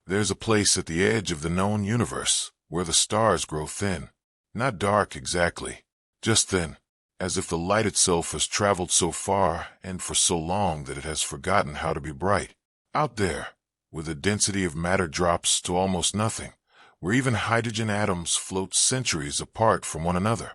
There's a place at the edge of the known universe where the stars grow thin. Not dark exactly, just thin, as if the light itself has traveled so far and for so long that it has forgotten how to be bright. Out there, where the density of matter drops to almost nothing, where even hydrogen atoms float centuries apart from one another,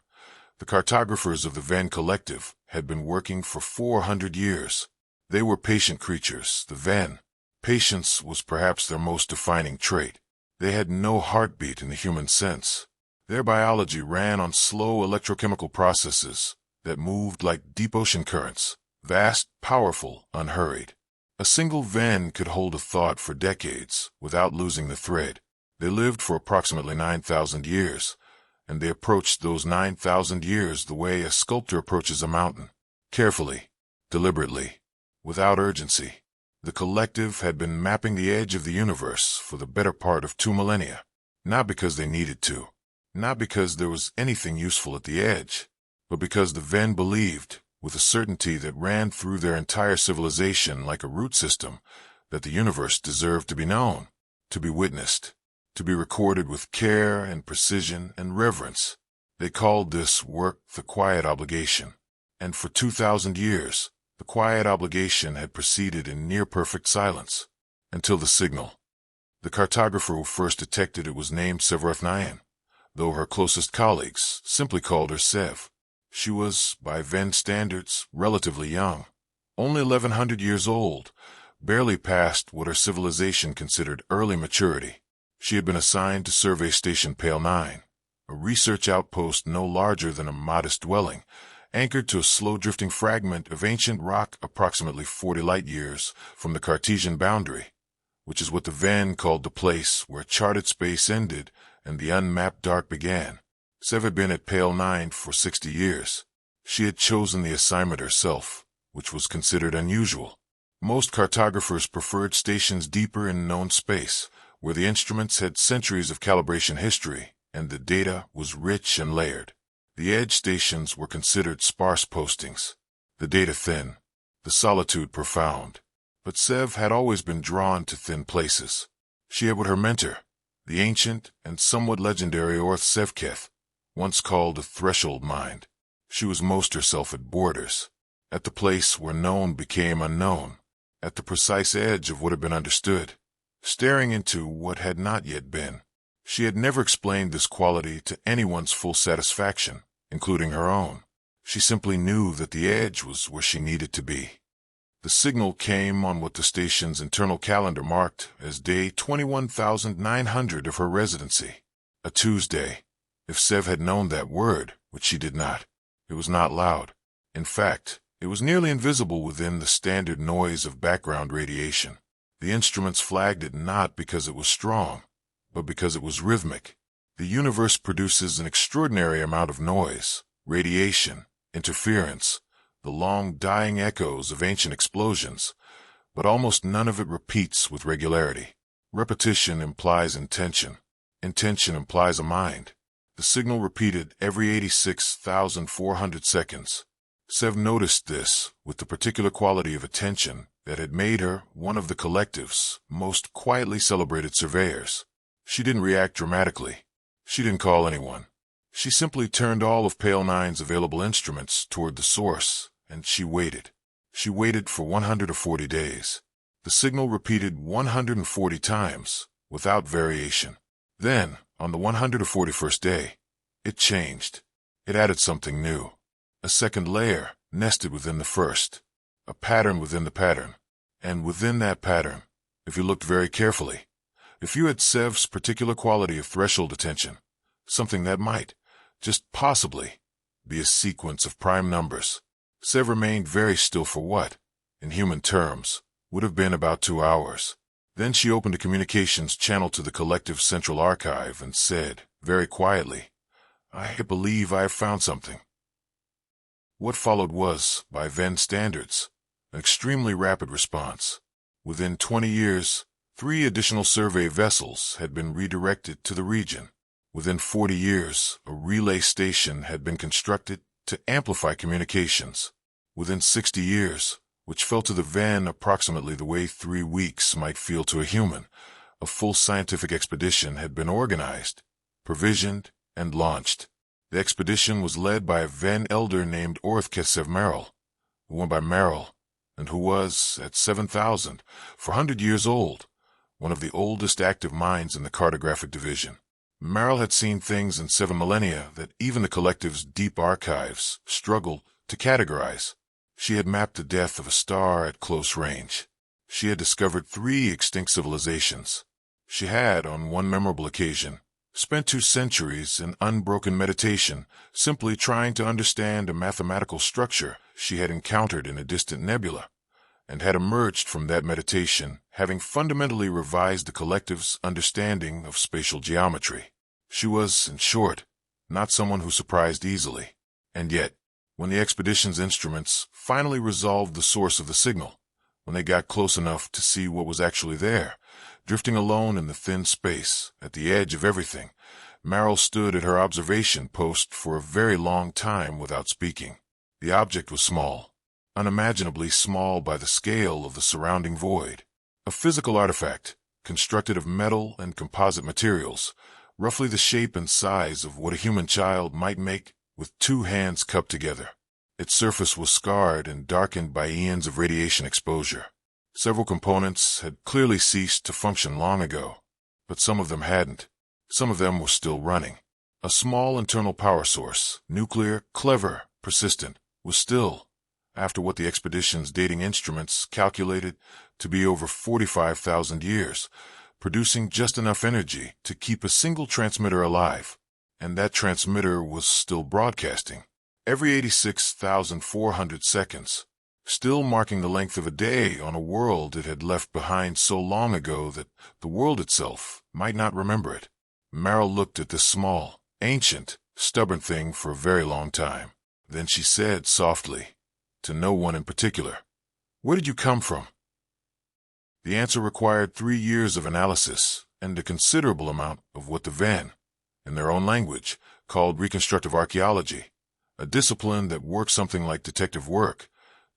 the cartographers of the Venn Collective had been working for 400 years. They were patient creatures, the Venn. Patience was perhaps their most defining trait. They had no heartbeat in the human sense. Their biology ran on slow electrochemical processes that moved like deep ocean currents, vast, powerful, unhurried. A single Venn could hold a thought for decades without losing the thread. They lived for approximately 9,000 years, and they approached those 9,000 years the way a sculptor approaches a mountain, carefully, deliberately, without urgency. The collective had been mapping the edge of the universe for the better part of 2 millennia, not because they needed to, not because there was anything useful at the edge, but because the Venn believed, with a certainty that ran through their entire civilization like a root system, that the universe deserved to be known, to be witnessed, to be recorded with care and precision and reverence. They called this work the quiet obligation, and for 2,000 years, the quiet obligation had proceeded in near-perfect silence, until the signal. The cartographer who first detected it was named Severeth, though her closest colleagues simply called her Sev. She was, by Venn standards, relatively young, only 1,100 years old, barely past what her civilization considered early maturity. She had been assigned to survey Station Pale 9, a research outpost no larger than a modest dwelling, anchored to a slow-drifting fragment of ancient rock approximately 40 light-years from the Cartesian boundary, which is what the Venn called the place where charted space ended and the unmapped dark began. Sev had been at Pale 9 for 60 years. She had chosen the assignment herself, which was considered unusual. Most cartographers preferred stations deeper in known space, where the instruments had centuries of calibration history and the data was rich and layered. The edge stations were considered sparse postings, the data thin, the solitude profound. But Sev had always been drawn to thin places. She had what her mentor, the ancient and somewhat legendary Orth Sevketh, once called a threshold mind. She was most herself at borders, at the place where known became unknown, at the precise edge of what had been understood, staring into what had not yet been. She had never explained this quality to anyone's full satisfaction, including her own. She simply knew that the edge was where she needed to be. The signal came on what the station's internal calendar marked as day 21,900 of her residency, a Tuesday. If Sev had known that word, which she did not, it was not loud. In fact, it was nearly invisible within the standard noise of background radiation. The instruments flagged it not because it was strong, but because it was rhythmic. The universe produces an extraordinary amount of noise, radiation, interference, the long dying echoes of ancient explosions, but almost none of it repeats with regularity. Repetition implies intention. Intention implies a mind. The signal repeated every 86,400 seconds. Sev noticed this with the particular quality of attention that had made her one of the collective's most quietly celebrated surveyors. She didn't react dramatically. She didn't call anyone. She simply turned all of Pale 9's available instruments toward the source, and she waited. She waited for 140 days. The signal repeated 140 times, without variation. Then, on the 141st day, it changed. It added something new. A second layer nested within the first. A pattern within the pattern. And within that pattern, if you looked very carefully, if you had Sev's particular quality of threshold attention, something that might, just possibly, be a sequence of prime numbers. Sev remained very still for what, in human terms, would have been about 2 hours. Then she opened a communications channel to the collective's central archive and said, very quietly, "I believe I have found something." What followed was, by Venn standards, an extremely rapid response. Within 20 years, 3 additional survey vessels had been redirected to the region. Within 40 years, a relay station had been constructed to amplify communications. Within 60 years, which felt to the Venn approximately the way 3 weeks might feel to a human, A full scientific expedition had been organized, provisioned, and launched. The expedition was led by a Venn elder named Orthkesev Merrill, who went by Merrill, and who was, at 7,400 years old, one of the oldest active minds in the cartographic division. Merrill had seen things in 7 millennia that even the Collective's deep archives struggled to categorize. She had mapped the death of a star at close range. She had discovered 3 extinct civilizations. She had, on one memorable occasion, spent 2 centuries in unbroken meditation, simply trying to understand a mathematical structure she had encountered in a distant nebula, and had emerged from that meditation having fundamentally revised the Collective's understanding of spatial geometry. She was, in short, not someone who surprised easily. And yet, when the expedition's instruments finally resolved the source of the signal, when they got close enough to see what was actually there, drifting alone in the thin space, at the edge of everything, Merrill stood at her observation post for a very long time without speaking. The object was small, unimaginably small by the scale of the surrounding void. A physical artifact, constructed of metal and composite materials, roughly the shape and size of what a human child might make with 2 hands cupped together. Its surface was scarred and darkened by eons of radiation exposure. Several components had clearly ceased to function long ago, but some of them hadn't. Some of them were still running. A small internal power source, nuclear, clever, persistent, was still, after what the expedition's dating instruments calculated to be over 45,000 years, producing just enough energy to keep a single transmitter alive, and that transmitter was still broadcasting every 86,400 seconds, still marking the length of a day on a world it had left behind so long ago that the world itself might not remember it. Merrill looked at this small, ancient, stubborn thing for a very long time. Then she said softly, to no one in particular, "Where did you come from?" The answer required 3 years of analysis and a considerable amount of what the Venn, in their own language, called reconstructive archaeology, a discipline that works something like detective work,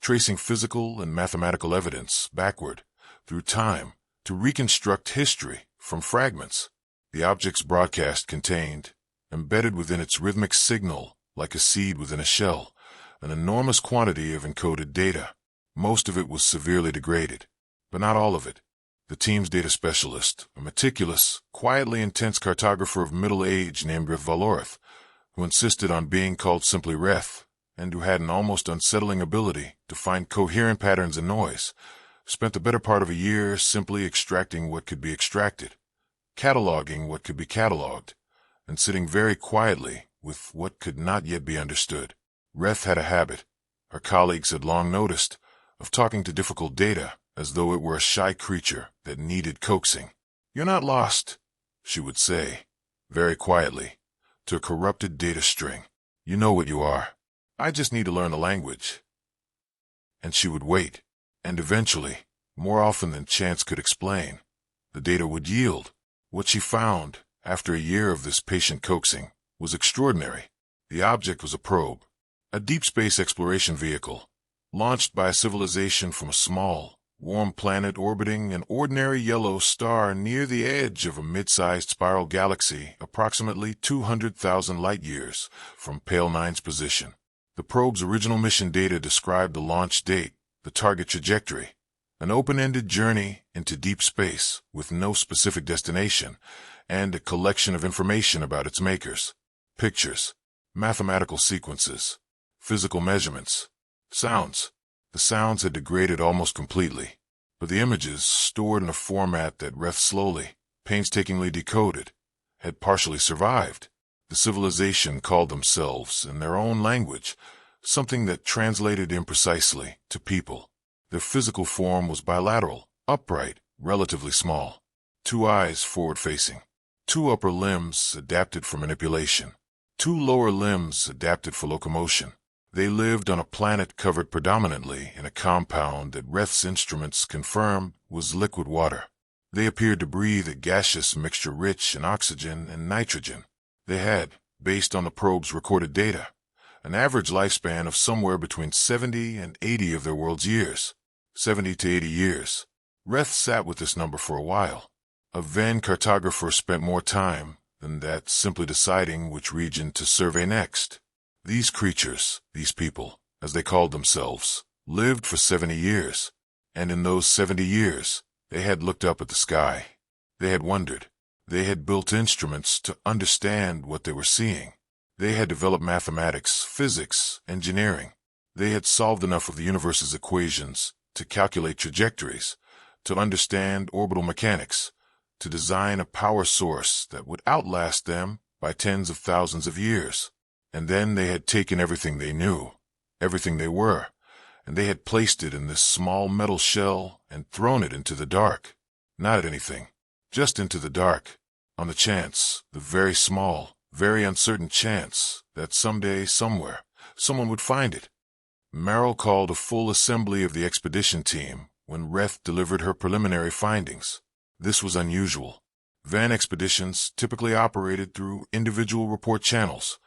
tracing physical and mathematical evidence backward, through time, to reconstruct history from fragments. The object's broadcast contained, embedded within its rhythmic signal like a seed within a shell, an enormous quantity of encoded data. Most of it was severely degraded, but not all of it. The team's data specialist, a meticulous, quietly intense cartographer of middle age named Reth, who insisted on being called simply Reth, and who had an almost unsettling ability to find coherent patterns in noise, spent the better part of a year simply extracting what could be extracted, cataloging what could be cataloged, and sitting very quietly with what could not yet be understood. Reth had a habit, her colleagues had long noticed, of talking to difficult data as though it were a shy creature that needed coaxing. "You're not lost," she would say, very quietly, to a corrupted data string. "You know what you are. I just need to learn the language." And she would wait, and eventually, more often than chance could explain, the data would yield. What she found, after a year of this patient coaxing, was extraordinary. The object was a probe, a deep space exploration vehicle, launched by a civilization from a small, warm planet orbiting an ordinary yellow star near the edge of a mid-sized spiral galaxy approximately 200,000 light-years from Pale 9's position. The probe's original mission data described the launch date, the target trajectory, an open-ended journey into deep space with no specific destination, and a collection of information about its makers, pictures, mathematical sequences, physical measurements, sounds. The sounds had degraded almost completely, but the images, stored in a format that Reth slowly, painstakingly decoded, had partially survived. The civilization called themselves, in their own language, something that translated imprecisely to people. Their physical form was bilateral, upright, relatively small. 2 eyes forward-facing. 2 upper limbs adapted for manipulation. 2 lower limbs adapted for locomotion. They lived on a planet covered predominantly in a compound that Reth's instruments confirmed was liquid water. They appeared to breathe a gaseous mixture rich in oxygen and nitrogen. They had, based on the probe's recorded data, an average lifespan of somewhere between 70 and 80 of their world's years. 70 to 80 years. Reth sat with this number for a while. A Venn cartographer spent more time than that simply deciding which region to survey next. These creatures, these people, as they called themselves, lived for 70 years, and in those 70 years, they had looked up at the sky. They had wondered. They had built instruments to understand what they were seeing. They had developed mathematics, physics, engineering. They had solved enough of the universe's equations to calculate trajectories, to understand orbital mechanics, to design a power source that would outlast them by tens of thousands of years. And then they had taken everything they knew, everything they were, and they had placed it in this small metal shell and thrown it into the dark. Not at anything, just into the dark, on the chance, the very small, very uncertain chance that someday, somewhere, someone would find it. Merrill called a full assembly of the expedition team when Reth delivered her preliminary findings. This was unusual. Van expeditions typically operated through individual report channels,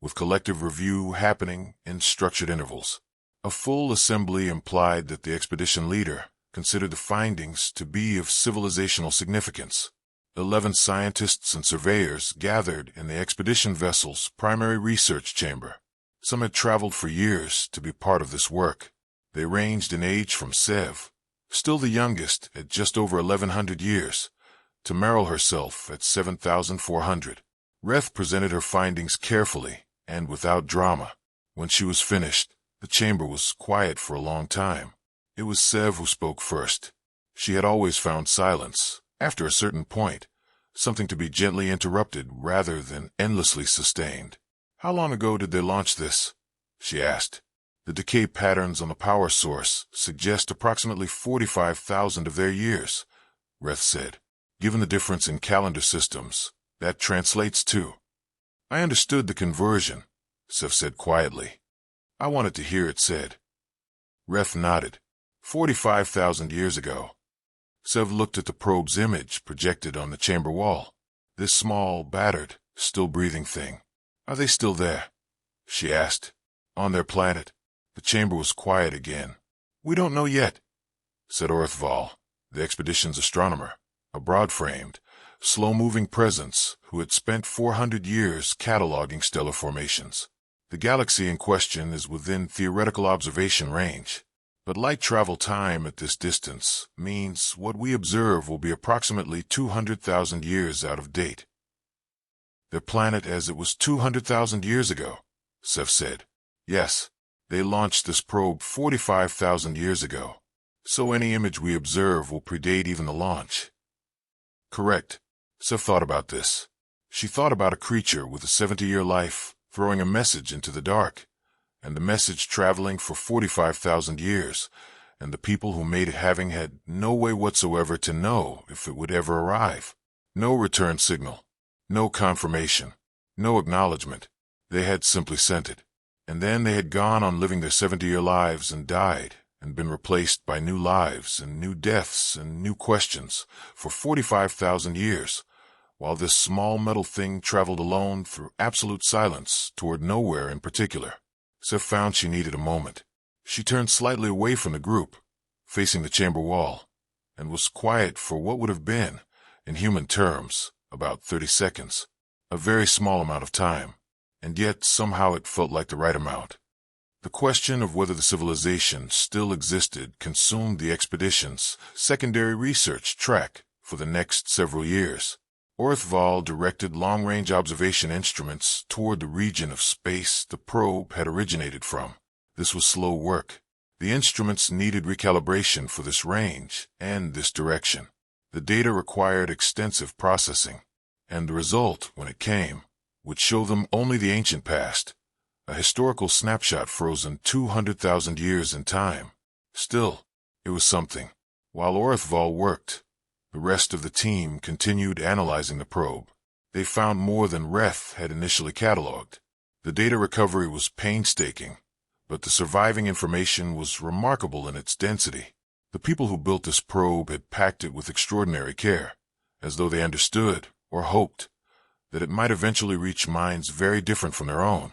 with collective review happening in structured intervals. A full assembly implied that the expedition leader considered the findings to be of civilizational significance. 11 scientists and surveyors gathered in the expedition vessel's primary research chamber. Some had traveled for years to be part of this work. They ranged in age from Sev, still the youngest at just over 1,100 years, to Merrill herself at 7,400. Reth presented her findings carefully and without drama. When she was finished, the chamber was quiet for a long time. It was Sev who spoke first. She had always found silence, after a certain point, something to be gently interrupted rather than endlessly sustained. "How long ago did they launch this?" she asked. "The decay patterns on the power source suggest approximately 45,000 of their years," Reth said. "Given the difference in calendar systems, that translates to—" "I understood the conversion," Sev said quietly. "I wanted to hear it said." Reth nodded. 45,000 years ago. Sev looked at the probe's image projected on the chamber wall. This small, battered, still breathing thing. "Are they still there?" she asked. "On their planet?" The chamber was quiet again. "We don't know yet," said Orthval, the expedition's astronomer, a broad-framed, slow-moving presence who had spent 400 years cataloging stellar formations. "The galaxy in question is within theoretical observation range, but light travel time at this distance means what we observe will be approximately 200,000 years out of date." "Their planet as it was 200,000 years ago," Sev said. "Yes, they launched this probe 45,000 years ago, so any image we observe will predate even the launch." "Correct." Sev thought about this. She thought about a creature with a 70-year life throwing a message into the dark, and the message traveling for 45,000 years, and the people who made it having had no way whatsoever to know if it would ever arrive. No return signal. No confirmation, no acknowledgement. They had simply sent it. And then they had gone on living their 70-year lives and died, and been replaced by new lives and new deaths and new questions for 45,000 years, while this small metal thing traveled alone through absolute silence toward nowhere in particular. Sev found she needed a moment. She turned slightly away from the group, facing the chamber wall, and was quiet for what would have been, in human terms, about 30 seconds, a very small amount of time, and yet somehow it felt like the right amount. The question of whether the civilization still existed consumed the expedition's secondary research track for the next several years. Orthval directed long-range observation instruments toward the region of space the probe had originated from. This was slow work. The instruments needed recalibration for this range and this direction. The data required extensive processing, and the result, when it came, would show them only the ancient past, a historical snapshot frozen 200,000 years in time. Still, it was something. While Orthval worked, the rest of the team continued analyzing the probe. They found more than Reth had initially cataloged. The data recovery was painstaking, but the surviving information was remarkable in its density. The people who built this probe had packed it with extraordinary care, as though they understood, or hoped, that it might eventually reach minds very different from their own,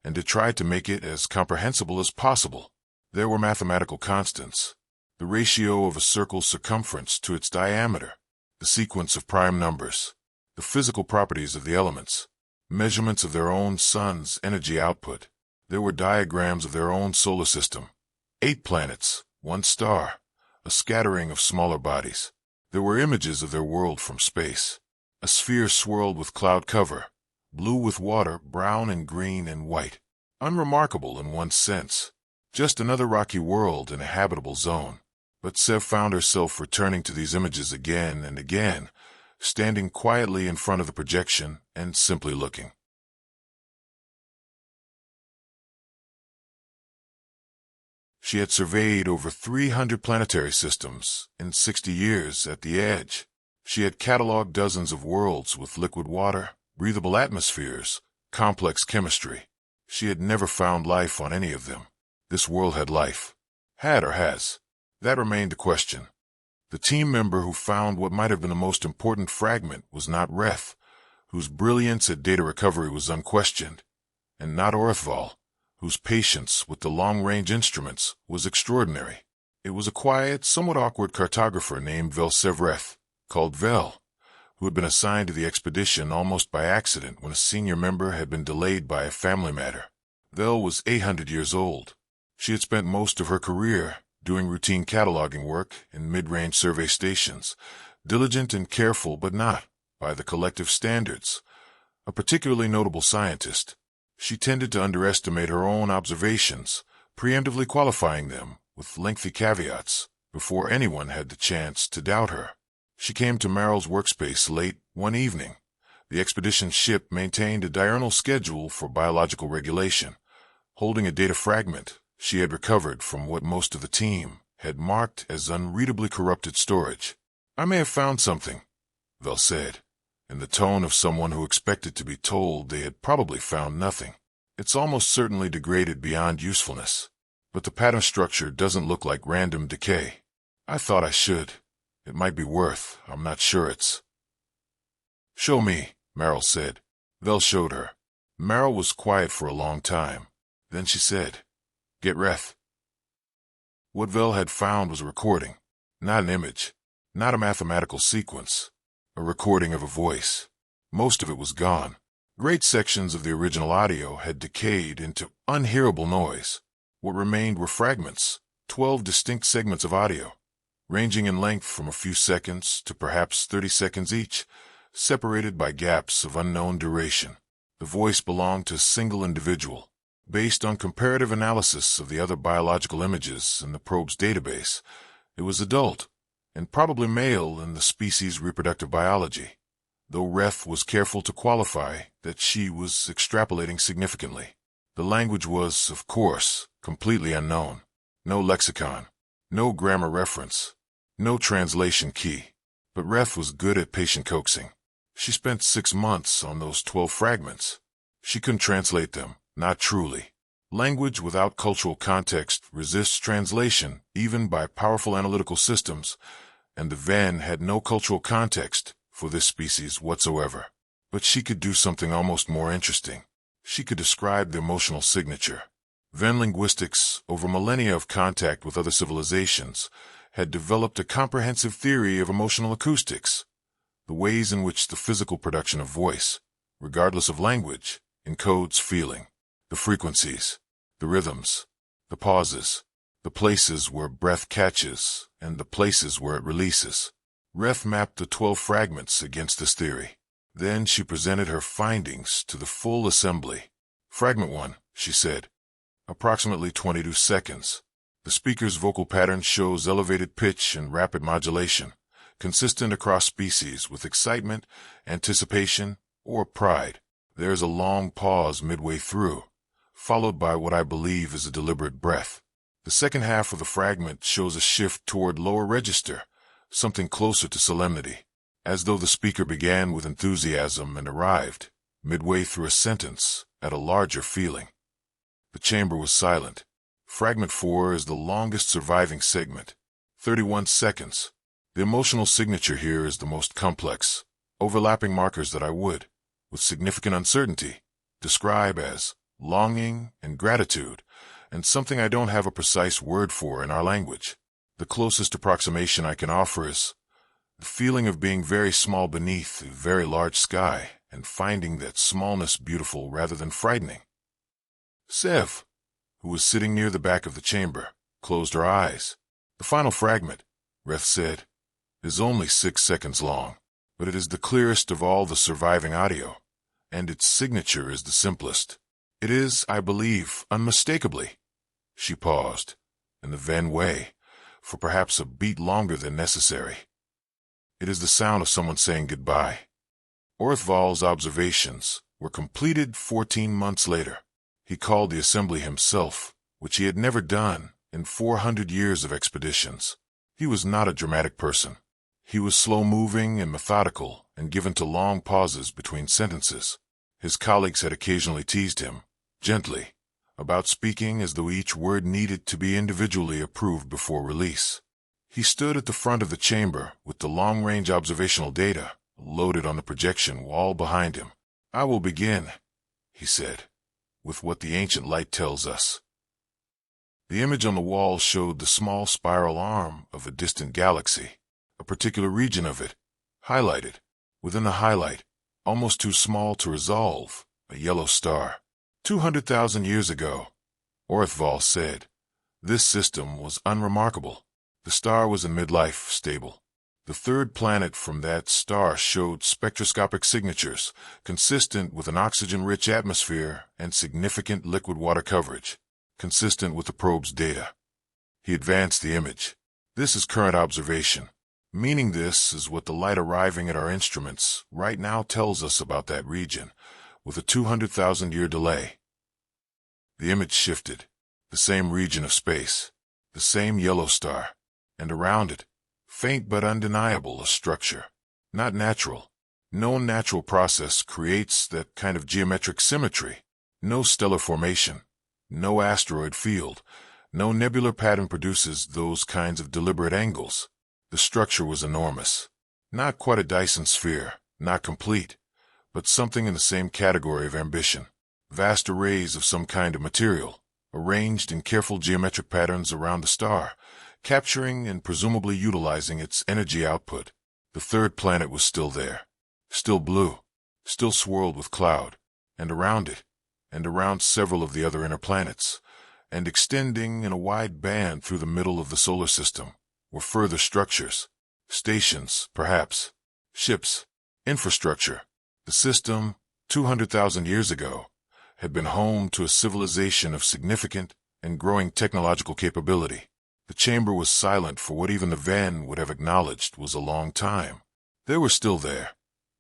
and had tried to make it as comprehensible as possible. There were mathematical constants. The ratio of a circle's circumference to its diameter, the sequence of prime numbers, the physical properties of the elements, measurements of their own sun's energy output. There were diagrams of their own solar system, 8 planets, 1 star, a scattering of smaller bodies. There were images of their world from space, a sphere swirled with cloud cover, blue with water, brown and green and white. Unremarkable in one sense, just another rocky world in a habitable zone. But Sev found herself returning to these images again and again, standing quietly in front of the projection and simply looking. She had surveyed over 300 planetary systems in 60 years at the edge. She had cataloged dozens of worlds with liquid water, breathable atmospheres, complex chemistry. She had never found life on any of them. This world had life. Had or has? That remained the question. The team member who found what might have been the most important fragment was not Reth, whose brilliance at data recovery was unquestioned, and not Orthval, whose patience with the long-range instruments was extraordinary. It was a quiet, somewhat awkward cartographer named Velsevreth, called Vel, who had been assigned to the expedition almost by accident when a senior member had been delayed by a family matter. Vel was 800 years old. She had spent most of her career doing routine cataloging work in mid-range survey stations, diligent and careful but not, by the collective standards, a particularly notable scientist. She tended to underestimate her own observations, preemptively qualifying them with lengthy caveats before anyone had the chance to doubt her. She came to Merrill's workspace late one evening. The expedition ship maintained a diurnal schedule for biological regulation, holding a data fragment she had recovered from what most of the team had marked as unreadably corrupted storage. "I may have found something," Vel said, in the tone of someone who expected to be told they had probably found nothing. "It's almost certainly degraded beyond usefulness, but the pattern structure doesn't look like random decay. I thought I should. It might be worth, I'm not sure it's—" "Show me," Merrill said. Vel showed her. Merrill was quiet for a long time. Then she said, "Get Reth." What Vel had found was a recording, not an image, not a mathematical sequence, a recording of a voice. Most of it was gone. Great sections of the original audio had decayed into unhearable noise. What remained were fragments, 12 distinct segments of audio, ranging in length from a few seconds to perhaps 30 seconds each, separated by gaps of unknown duration. The voice belonged to a single individual. Based on comparative analysis of the other biological images in the probe's database, it was adult, and probably male in the species' reproductive biology, though Reth was careful to qualify that she was extrapolating significantly. The language was, of course, completely unknown. No lexicon, no grammar reference, no translation key. But Reth was good at patient coaxing. She spent 6 months on those 12 fragments. She couldn't translate them. Not truly. Language without cultural context resists translation even by powerful analytical systems, and the Venn had no cultural context for this species whatsoever. But she could do something almost more interesting. She could describe the emotional signature. Venn linguistics, over millennia of contact with other civilizations, had developed a comprehensive theory of emotional acoustics, the ways in which the physical production of voice, regardless of language, encodes feeling. The frequencies, the rhythms, the pauses, the places where breath catches, and the places where it releases. Reth mapped the 12 fragments against this theory. Then she presented her findings to the full assembly. "Fragment 1, she said. Approximately 22 seconds. The speaker's vocal pattern shows elevated pitch and rapid modulation, consistent across species with excitement, anticipation, or pride. There is a long pause midway through, followed by what I believe is a deliberate breath. The second half of the fragment shows a shift toward lower register, something closer to solemnity, as though the speaker began with enthusiasm and arrived, midway through a sentence, at a larger feeling." The chamber was silent. Fragment 4 is the longest surviving segment, 31 seconds. The emotional signature here is the most complex, overlapping markers that I would, with significant uncertainty, describe as longing and gratitude, and something I don't have a precise word for in our language. The closest approximation I can offer is, The feeling of being very small beneath a very large sky and finding that smallness beautiful rather than frightening. Sev, who was sitting near the back of the chamber, closed her eyes. The final fragment, Reth said, is only 6 seconds long, but it is the clearest of all the surviving audio, and its signature is the simplest. It is, I believe, unmistakably. She paused, in the Venn way, for perhaps a beat longer than necessary. It is the sound of someone saying goodbye. Orthval's observations were completed 14 months later. He called the assembly himself, which he had never done in 400 years of expeditions. He was not a dramatic person. He was slow-moving and methodical and given to long pauses between sentences. His colleagues had occasionally teased him, gently, about speaking as though each word needed to be individually approved before release. He stood at the front of the chamber with the long-range observational data loaded on the projection wall behind him. "I will begin," he said, "with what the ancient light tells us." The image on the wall showed the small spiral arm of a distant galaxy, a particular region of it, highlighted. Within the highlight, almost too small to resolve, a yellow star. 200,000 years ago, Orthval said, this system was unremarkable. The star was in midlife, stable. The third planet from that star showed spectroscopic signatures consistent with an oxygen-rich atmosphere and significant liquid water coverage, consistent with the probe's data. He advanced the image. This is current observation, meaning this is what the light arriving at our instruments right now tells us about that region, with a 200,000-year delay. The image shifted. The same region of space, the same yellow star, and around it, faint but undeniable, a structure. Not natural. No natural process creates that kind of geometric symmetry. No stellar formation, no asteroid field, no nebular pattern produces those kinds of deliberate angles. The structure was enormous. Not quite a Dyson sphere, not complete, but something in the same category of ambition. Vast arrays of some kind of material, arranged in careful geometric patterns around the star, capturing and presumably utilizing its energy output. The third planet was still there, still blue, still swirled with cloud, and around it, and around several of the other inner planets, and extending in a wide band through the middle of the solar system, were further structures, stations, perhaps, ships, infrastructure. The system, 200,000 years ago, had been home to a civilization of significant and growing technological capability. The chamber was silent for what even the Venn would have acknowledged was a long time. They were still there,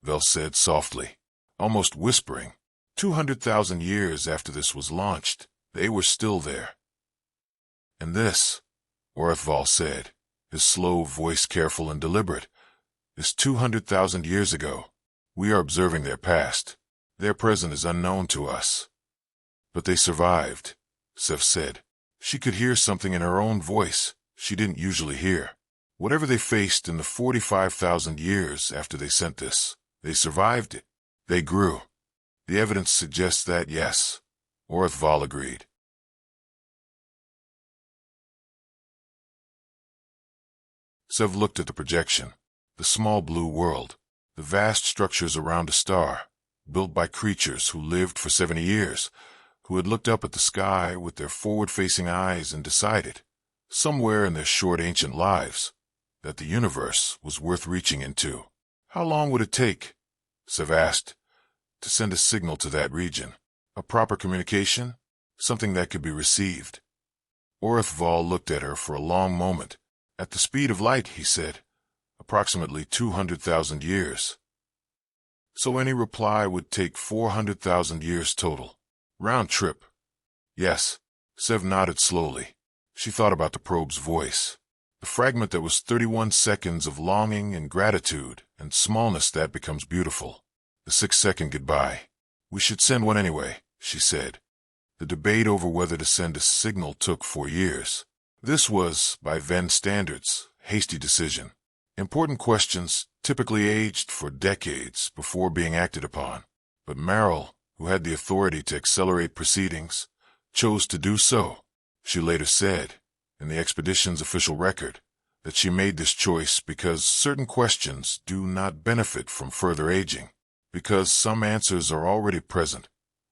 Vel said softly, almost whispering. 200,000 years after this was launched, they were still there. And this, Orthval said, his slow voice careful and deliberate, is 200,000 years ago. We are observing their past. Their present is unknown to us. But they survived, Sev said. She could hear something in her own voice she didn't usually hear. Whatever they faced in the 45,000 years after they sent this, they survived it. They grew. The evidence suggests that, yes, Orthval agreed. Sev looked at the projection, the small blue world, the vast structures around a star, built by creatures who lived for 70 years, who had looked up at the sky with their forward-facing eyes and decided, somewhere in their short ancient lives, that the universe was worth reaching into. How long would it take, Sev asked, to send a signal to that region? A proper communication? Something that could be received? Orthval looked at her for a long moment. At the speed of light, he said, approximately 200,000 years. So any reply would take 400,000 years total. Round trip. Yes, Sev nodded slowly. She thought about the probe's voice. The fragment that was 31 seconds of longing and gratitude and smallness that becomes beautiful. The 6-second goodbye. We should send one anyway, she said. The debate over whether to send a signal took 4 years. This was, by Venn standards, hasty decision. Important questions typically aged for decades before being acted upon. But Merrill, who had the authority to accelerate proceedings, chose to do so. She later said, in the expedition's official record, that she made this choice because certain questions do not benefit from further aging, because some answers are already present,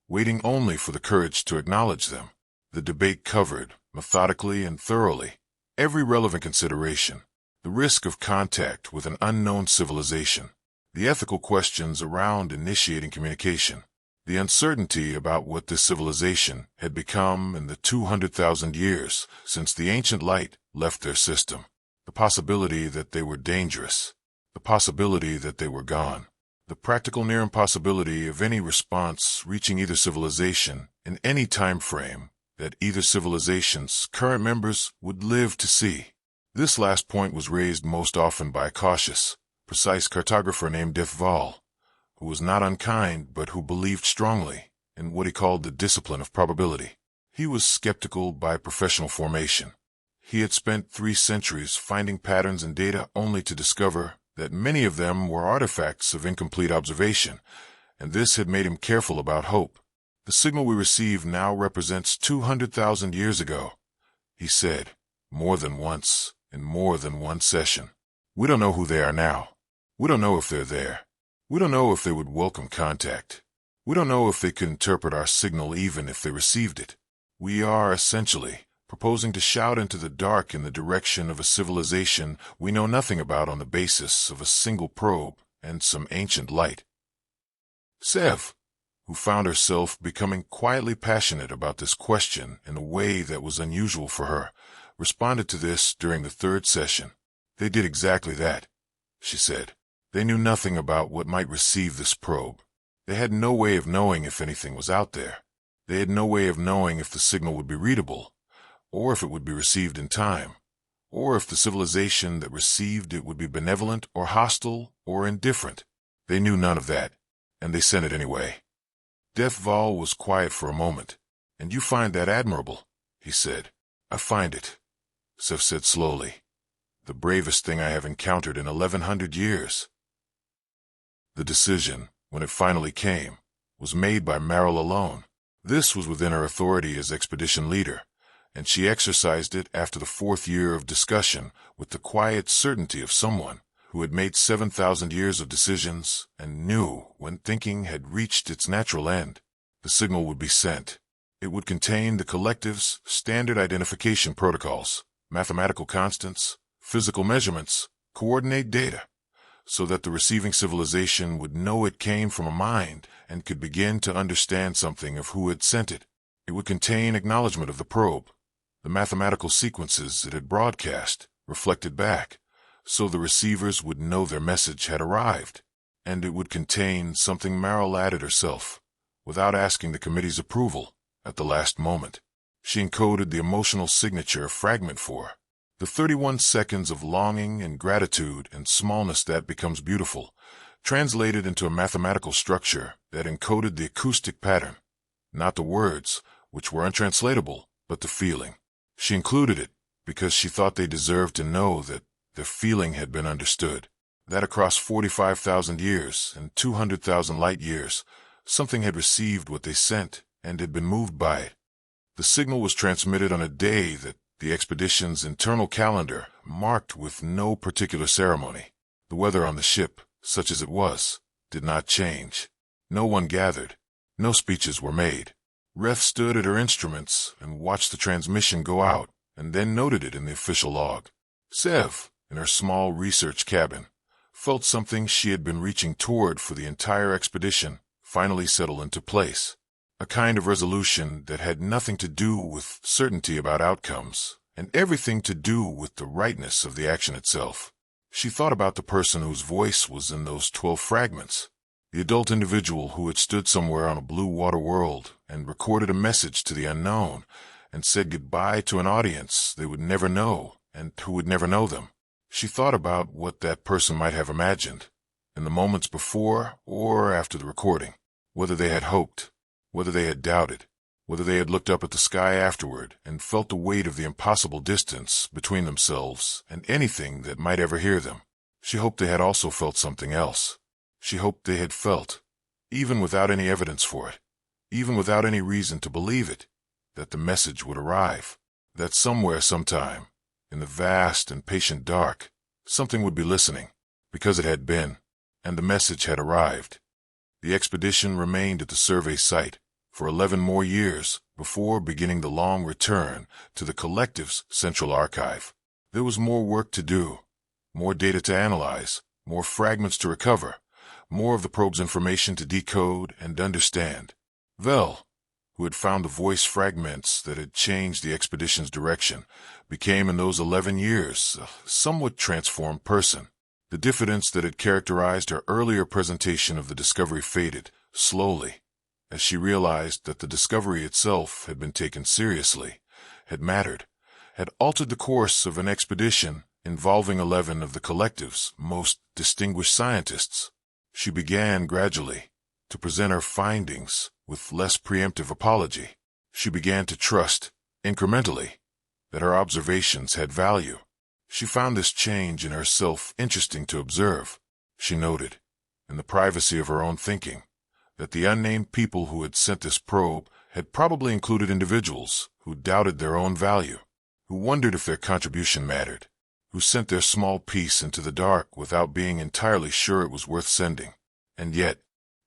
waiting only for the courage to acknowledge them. The debate covered, methodically and thoroughly, every relevant consideration: the risk of contact with an unknown civilization, the ethical questions around initiating communication, the uncertainty about what this civilization had become in the 200,000 years since the ancient light left their system, the possibility that they were dangerous, the possibility that they were gone, the practical near impossibility of any response reaching either civilization in any time frame that either civilization's current members would live to see. This last point was raised most often by a cautious, precise cartographer named HFY, who was not unkind but who believed strongly in what he called the discipline of probability. He was skeptical by professional formation. He had spent 3 centuries finding patterns in data only to discover that many of them were artifacts of incomplete observation, and this had made him careful about hope. The signal we receive now represents 200,000 years ago, he said, more than once, in more than one session. We don't know who they are now. We don't know if they're there. We don't know if they would welcome contact. We don't know if they could interpret our signal even if they received it. We are, essentially, proposing to shout into the dark in the direction of a civilization we know nothing about on the basis of a single probe and some ancient light. Sev, who found herself becoming quietly passionate about this question in a way that was unusual for her, responded to this during the 3rd session. They did exactly that, she said. They knew nothing about what might receive this probe. They had no way of knowing if anything was out there. They had no way of knowing if the signal would be readable, or if it would be received in time, or if the civilization that received it would be benevolent or hostile or indifferent. They knew none of that, and they sent it anyway. HFY was quiet for a moment. "And you find that admirable," he said. "I find it," Sev said slowly, "the bravest thing I have encountered in 1100 years." The decision, when it finally came, was made by Meryl alone. This was within her authority as expedition leader, and she exercised it after the 4th year of discussion with the quiet certainty of someone who had made 7,000 years of decisions and knew when thinking had reached its natural end, the signal would be sent. It would contain the collective's standard identification protocols, mathematical constants, physical measurements, coordinate data, so that the receiving civilization would know it came from a mind and could begin to understand something of who had sent it. It would contain acknowledgement of the probe, the mathematical sequences it had broadcast, reflected back, so the receivers would know their message had arrived. And it would contain something Meryl added herself, without asking the committee's approval, at the last moment. She encoded the emotional signature fragment for the 31 seconds of longing and gratitude and smallness that becomes beautiful, translated into a mathematical structure that encoded the acoustic pattern, not the words, which were untranslatable, but the feeling. She included it because she thought they deserved to know that their feeling had been understood, that across 45,000 years and 200,000 light years, something had received what they sent and had been moved by it. The signal was transmitted on a day that the expedition's internal calendar marked with no particular ceremony. The weather on the ship, such as it was, did not change. No one gathered. No speeches were made. Ref stood at her instruments and watched the transmission go out, and then noted it in the official log. Sev, in her small research cabin, felt something she had been reaching toward for the entire expedition finally settle into place. A kind of resolution that had nothing to do with certainty about outcomes, and everything to do with the rightness of the action itself. She thought about the person whose voice was in those 12 fragments, the adult individual who had stood somewhere on a blue water world and recorded a message to the unknown and said goodbye to an audience they would never know and who would never know them. She thought about what that person might have imagined in the moments before or after the recording, whether they had hoped, whether they had doubted, whether they had looked up at the sky afterward and felt the weight of the impossible distance between themselves and anything that might ever hear them. She hoped they had also felt something else. She hoped they had felt, even without any evidence for it, even without any reason to believe it, that the message would arrive, that somewhere sometime In the vast and patient dark, something would be listening, because it had been, and the message had arrived. The expedition remained at the survey site for 11 more years before beginning the long return to the Collective's central archive. There was more work to do, more data to analyze, more fragments to recover, more of the probe's information to decode and understand. Vel, who had found the voice fragments that had changed the expedition's direction, became in those 11 years a somewhat transformed person. The diffidence that had characterized her earlier presentation of the discovery faded, slowly, as she realized that the discovery itself had been taken seriously, had mattered, had altered the course of an expedition involving 11 of the Collective's most distinguished scientists. She began gradually to present her findings with less preemptive apology. She began to trust, incrementally, that her observations had value. She found this change in herself interesting to observe. She noted, in the privacy of her own thinking, that the unnamed people who had sent this probe had probably included individuals who doubted their own value, who wondered if their contribution mattered, who sent their small piece into the dark without being entirely sure it was worth sending. And yet,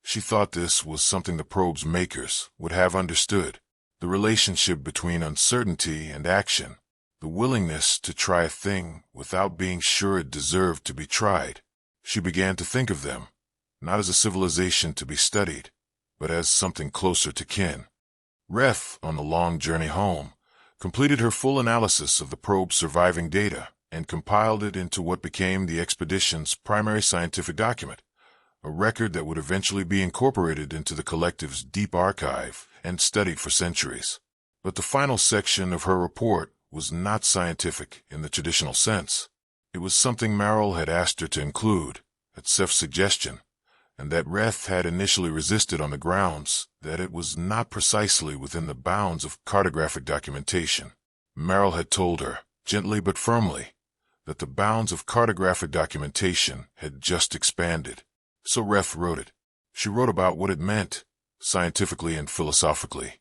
she thought this was something the probe's makers would have understood, the relationship between uncertainty and action, the willingness to try a thing without being sure it deserved to be tried. She began to think of them, not as a civilization to be studied, but as something closer to kin. Reth, on the long journey home, completed her full analysis of the probe's surviving data and compiled it into what became the expedition's primary scientific document, a record that would eventually be incorporated into the Collective's deep archive and studied for centuries. But the final section of her report was not scientific in the traditional sense. It was something Merrill had asked her to include, at Seth's suggestion, and that Reth had initially resisted on the grounds that it was not precisely within the bounds of cartographic documentation. Merrill had told her, gently but firmly, that the bounds of cartographic documentation had just expanded. So Reth wrote it. She wrote about what it meant, scientifically and philosophically,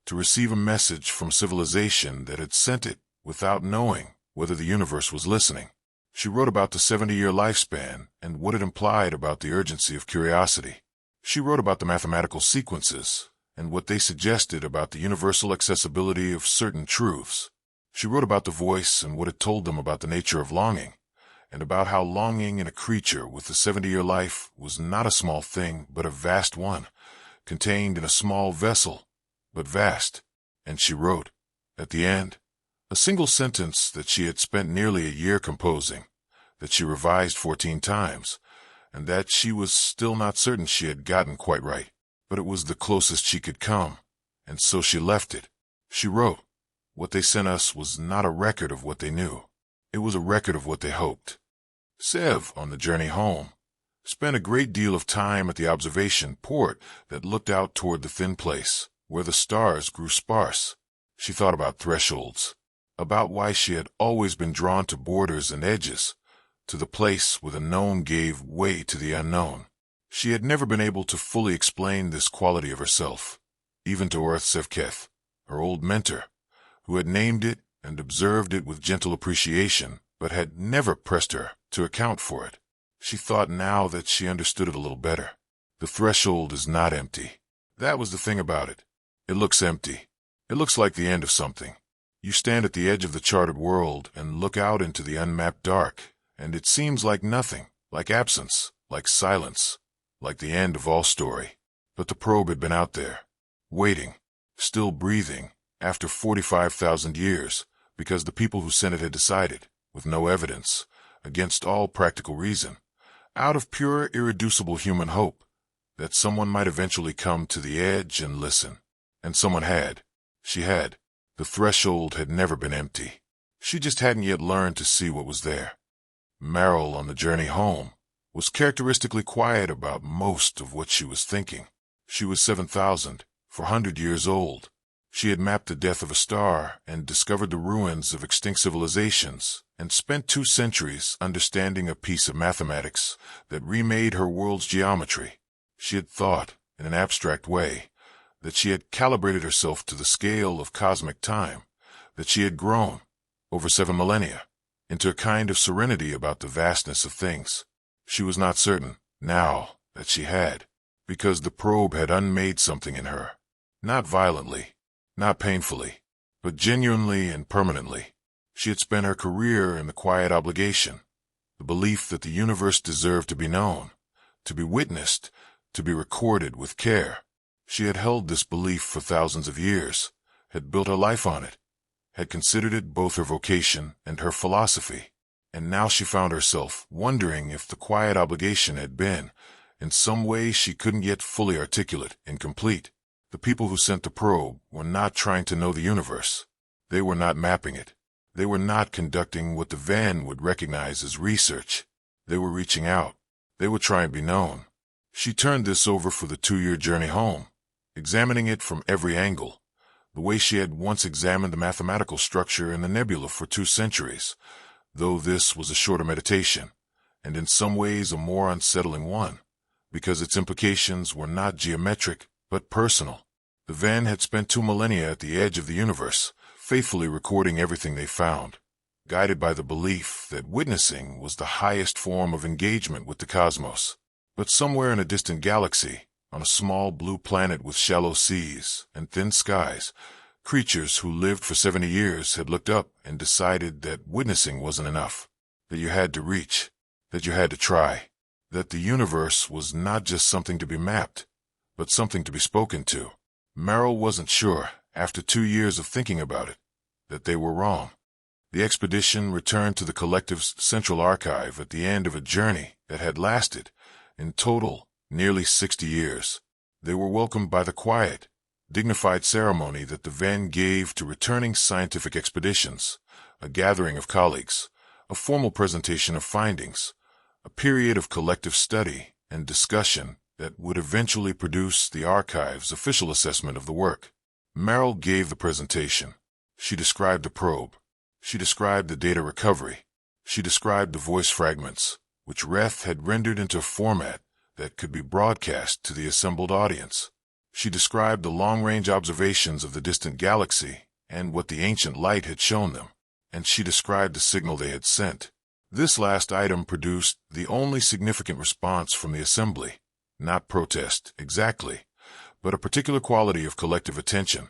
to receive a message from civilization that had sent it without knowing whether the universe was listening. She wrote about the 70-year lifespan and what it implied about the urgency of curiosity. She wrote about the mathematical sequences and what they suggested about the universal accessibility of certain truths. She wrote about the voice and what it told them about the nature of longing, and about how longing in a creature with a 70-year life was not a small thing but a vast one, contained in a small vessel, but vast. And she wrote, at the end, a single sentence that she had spent nearly a year composing, that she revised 14 times, and that she was still not certain she had gotten quite right, but it was the closest she could come, and so she left it. She wrote, what they sent us was not a record of what they knew. It was a record of what they hoped. Sev, on the journey home, spent a great deal of time at the observation port that looked out toward the thin place, where the stars grew sparse. She thought about thresholds, about why she had always been drawn to borders and edges, to the place where the known gave way to the unknown. She had never been able to fully explain this quality of herself, even to Orth Sevketh, her old mentor, who had named it and observed it with gentle appreciation, but had never pressed her to account for it. She thought now that she understood it a little better. The threshold is not empty. That was the thing about it. It looks empty. It looks like the end of something. You stand at the edge of the charted world and look out into the unmapped dark, and it seems like nothing, like absence, like silence, like the end of all story. But the probe had been out there, waiting, still breathing, after 45,000 years, because the people who sent it had decided, with no evidence, against all practical reason, out of pure, irreducible human hope, that someone might eventually come to the edge and listen. And someone had. She had. The threshold had never been empty. She just hadn't yet learned to see what was there. Merrill, on the journey home, was characteristically quiet about most of what she was thinking. She was 7,400 years old. She had mapped the death of a star and discovered the ruins of extinct civilizations and spent 2 centuries understanding a piece of mathematics that remade her world's geometry. She had thought, in an abstract way, that she had calibrated herself to the scale of cosmic time, that she had grown, over 7 millennia, into a kind of serenity about the vastness of things. She was not certain, now, that she had, because the probe had unmade something in her. Not violently, not painfully, but genuinely and permanently. She had spent her career in the quiet obligation, the belief that the universe deserved to be known, to be witnessed, to be recorded with care. She had held this belief for thousands of years, had built her life on it, had considered it both her vocation and her philosophy, and now she found herself wondering if the quiet obligation had been, in some way she couldn't yet fully articulate, incomplete. The people who sent the probe were not trying to know the universe. They were not mapping it. They were not conducting what the Venn would recognize as research. They were reaching out. They were trying to be known. She turned this over for the 2-year journey home, examining it from every angle, the way she had once examined the mathematical structure in the nebula for 2 centuries, though this was a shorter meditation, and in some ways a more unsettling one, because its implications were not geometric, but personal. The Venn had spent 2 millennia at the edge of the universe, faithfully recording everything they found, guided by the belief that witnessing was the highest form of engagement with the cosmos. But somewhere in a distant galaxy, on a small blue planet with shallow seas and thin skies, creatures who lived for 70 years had looked up and decided that witnessing wasn't enough, that you had to reach, that you had to try, that the universe was not just something to be mapped, but something to be spoken to. Merrill wasn't sure, after 2 years of thinking about it, that they were wrong. The expedition returned to the Collective's central archive at the end of a journey that had lasted, in total, nearly 60 years. They were welcomed by the quiet, dignified ceremony that the Venn gave to returning scientific expeditions, a gathering of colleagues, a formal presentation of findings, a period of collective study and discussion that would eventually produce the archive's official assessment of the work. Merrill gave the presentation. She described the probe. She described the data recovery. She described the voice fragments, which Reth had rendered into a format that could be broadcast to the assembled audience. She described the long-range observations of the distant galaxy and what the ancient light had shown them, and she described the signal they had sent. This last item produced the only significant response from the assembly, not protest exactly, but a particular quality of collective attention,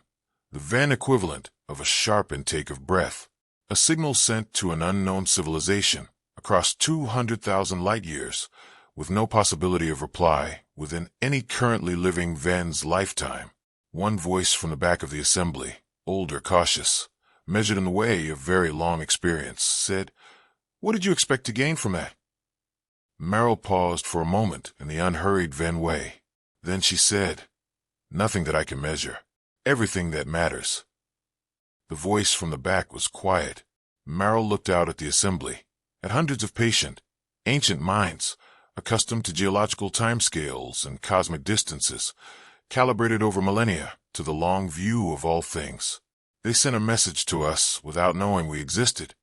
the Venn equivalent of a sharp intake of breath, a signal sent to an unknown civilization across 200,000 light-years, with no possibility of reply within any currently living Venn's lifetime. One voice from the back of the assembly, older, cautious, measured in the way of very long experience, said, "What did you expect to gain from that?" Merrill paused for a moment in the unhurried Venn way. Then she said, "Nothing that I can measure. Everything that matters." The voice from the back was quiet. Merrill looked out at the assembly, at hundreds of patient, ancient minds, accustomed to geological timescales and cosmic distances, calibrated over millennia to the long view of all things. "They sent a message to us without knowing we existed,"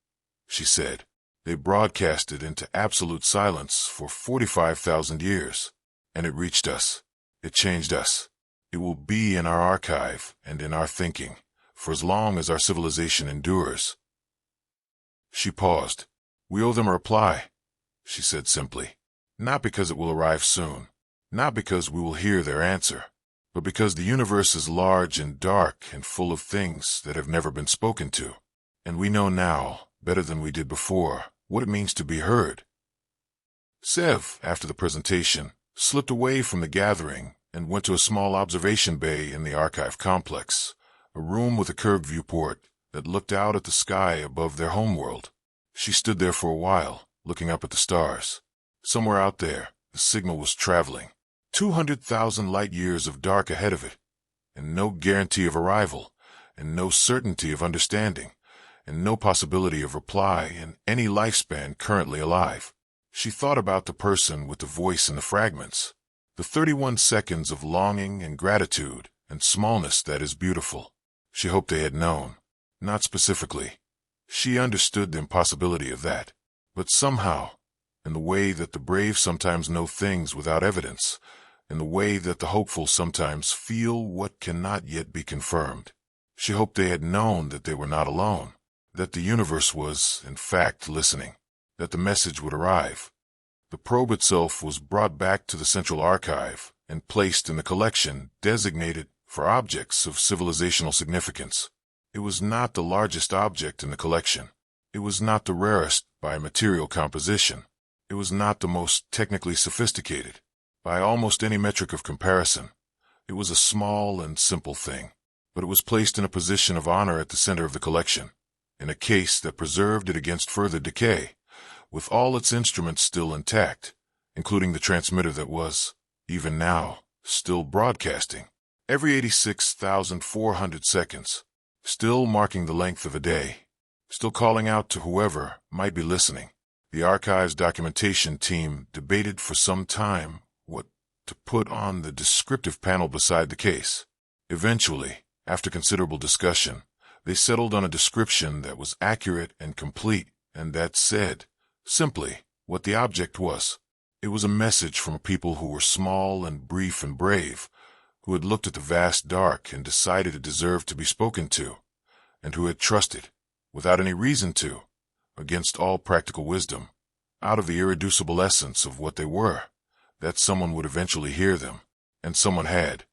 she said. "They broadcast it into absolute silence for 45,000 years, and it reached us. It changed us. It will be in our archive and in our thinking for as long as our civilization endures." She paused. "We owe them a reply," she said simply. "Not because it will arrive soon, not because we will hear their answer, but because the universe is large and dark and full of things that have never been spoken to, and we know now, better than we did before, what it means to be heard." Sev, after the presentation, slipped away from the gathering and went to a small observation bay in the archive complex, a room with a curved viewport that looked out at the sky above their homeworld. She stood there for a while, looking up at the stars. Somewhere out there, the signal was traveling, 200,000 light-years of dark ahead of it, and no guarantee of arrival, and no certainty of understanding, and no possibility of reply in any lifespan currently alive. She thought about the person with the voice in the fragments, the 31 seconds of longing and gratitude and smallness that is beautiful. She hoped they had known. Not specifically. She understood the impossibility of that. But somehow, in the way that the brave sometimes know things without evidence, in the way that the hopeful sometimes feel what cannot yet be confirmed, she hoped they had known that they were not alone, that the universe was, in fact, listening, that the message would arrive. The probe itself was brought back to the central archive and placed in the collection designated for objects of civilizational significance. It was not the largest object in the collection. It was not the rarest by material composition. It was not the most technically sophisticated. By almost any metric of comparison, it was a small and simple thing, but it was placed in a position of honor at the center of the collection, in a case that preserved it against further decay, with all its instruments still intact, including the transmitter that was, even now, still broadcasting, every 86,400 seconds, still marking the length of a day, still calling out to whoever might be listening. The archive's documentation team debated for some time what to put on the descriptive panel beside the case. Eventually, after considerable discussion, they settled on a description that was accurate and complete, and that said, simply, what the object was. It was a message from a people who were small and brief and brave, who had looked at the vast dark and decided it deserved to be spoken to, and who had trusted, without any reason to, against all practical wisdom, out of the irreducible essence of what they were, that someone would eventually hear them, and someone had.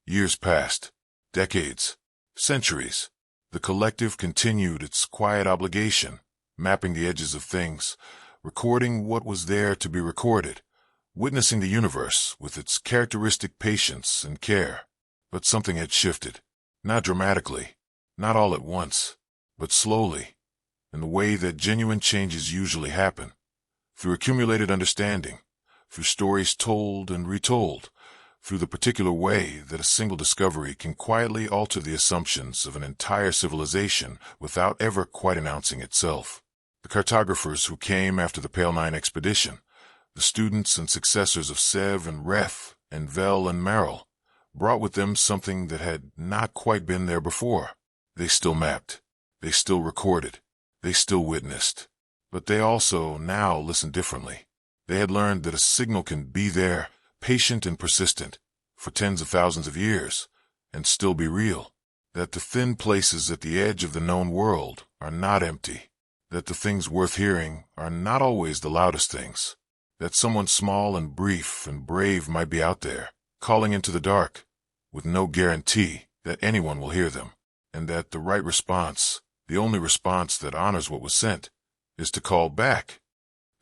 Years passed, decades, centuries. The collective continued its quiet obligation, mapping the edges of things, recording what was there to be recorded, witnessing the universe with its characteristic patience and care. But something had shifted, not dramatically, not all at once, but slowly, in the way that genuine changes usually happen, through accumulated understanding, through stories told and retold, through the particular way that a single discovery can quietly alter the assumptions of an entire civilization without ever quite announcing itself. The cartographers who came after the Pale Nine expedition, the students and successors of Sev and Reth and Vel and Merrill, brought with them something that had not quite been there before. They still mapped, they still recorded, they still witnessed, but they also now listened differently. They had learned that a signal can be there, patient and persistent, for tens of thousands of years, and still be real, that the thin places at the edge of the known world are not empty, that the things worth hearing are not always the loudest things, that someone small and brief and brave might be out there, calling into the dark, with no guarantee that anyone will hear them, and that the right response, the only response that honors what was sent, is to call back.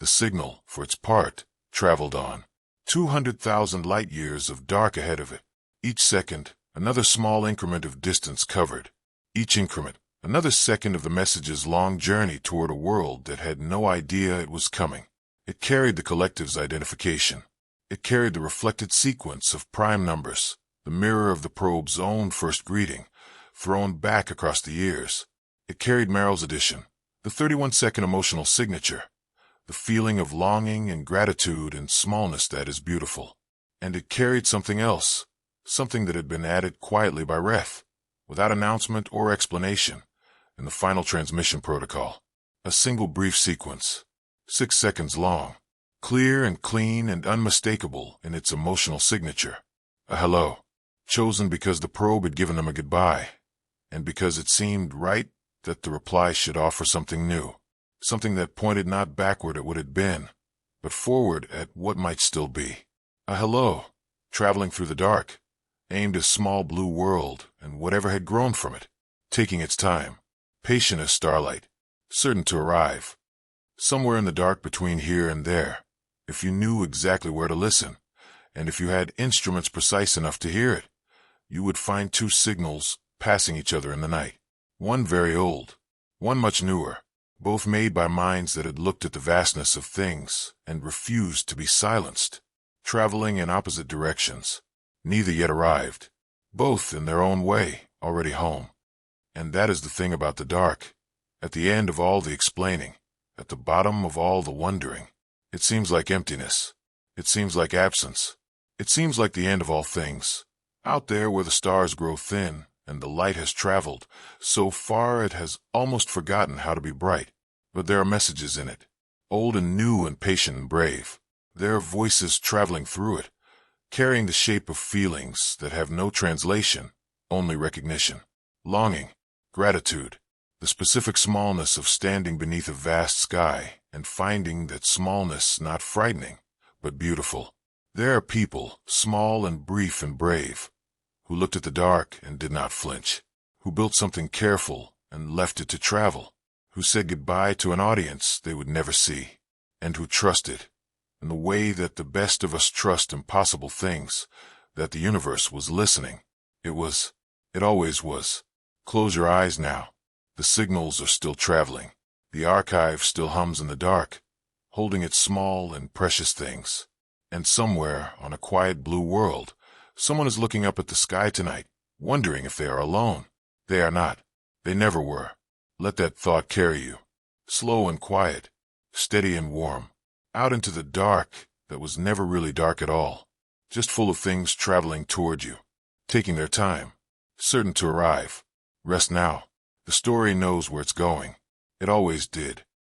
The signal, for its part, traveled on. 200,000 light-years of dark ahead of it. Each second, another small increment of distance covered. Each increment, another second of the message's long journey toward a world that had no idea it was coming. It carried the collective's identification. It carried the reflected sequence of prime numbers, the mirror of the probe's own first greeting, thrown back across the years. It carried Merrill's edition, the 31-second emotional signature, the feeling of longing and gratitude and smallness that is beautiful. And it carried something else, something that had been added quietly by Reth, without announcement or explanation, in the final transmission protocol. A single brief sequence, 6 seconds long, clear and clean and unmistakable in its emotional signature. A hello, chosen because the probe had given them a goodbye, and because it seemed right that the reply should offer something new. Something that pointed not backward at what had been, but forward at what might still be. A hello, traveling through the dark, aimed at a small blue world and whatever had grown from it, taking its time, patient as starlight, certain to arrive. Somewhere in the dark between here and there, if you knew exactly where to listen, and if you had instruments precise enough to hear it, you would find two signals passing each other in the night. One very old, one much newer, both made by minds that had looked at the vastness of things and refused to be silenced, traveling in opposite directions. Neither yet arrived, both in their own way already home. And that is the thing about the dark. At the end of all the explaining, at the bottom of all the wondering, it seems like emptiness. It seems like absence. It seems like the end of all things. Out there where the stars grow thin and the light has traveled so far it has almost forgotten how to be bright. But there are messages in it, old and new and patient and brave. There are voices traveling through it, carrying the shape of feelings that have no translation, only recognition. Longing, gratitude, The specific smallness of standing beneath a vast sky and finding that smallness not frightening, but beautiful. There are people, small and brief and brave, who looked at the dark and did not flinch, who built something careful and left it to travel, who said goodbye to an audience they would never see, and who trusted, in the way that the best of us trust impossible things, that the universe was listening. It always was. Close your eyes now. The signals are still traveling. The archive still hums in the dark, holding its small and precious things. And somewhere on a quiet blue world, someone is looking up at the sky tonight, wondering if they are alone. They are not. They never were. Let that thought carry you. Slow and quiet, steady and warm, out into the dark that was never really dark at all, just full of things traveling toward you, taking their time, certain to arrive. Rest now. The story knows where it's going. It always did.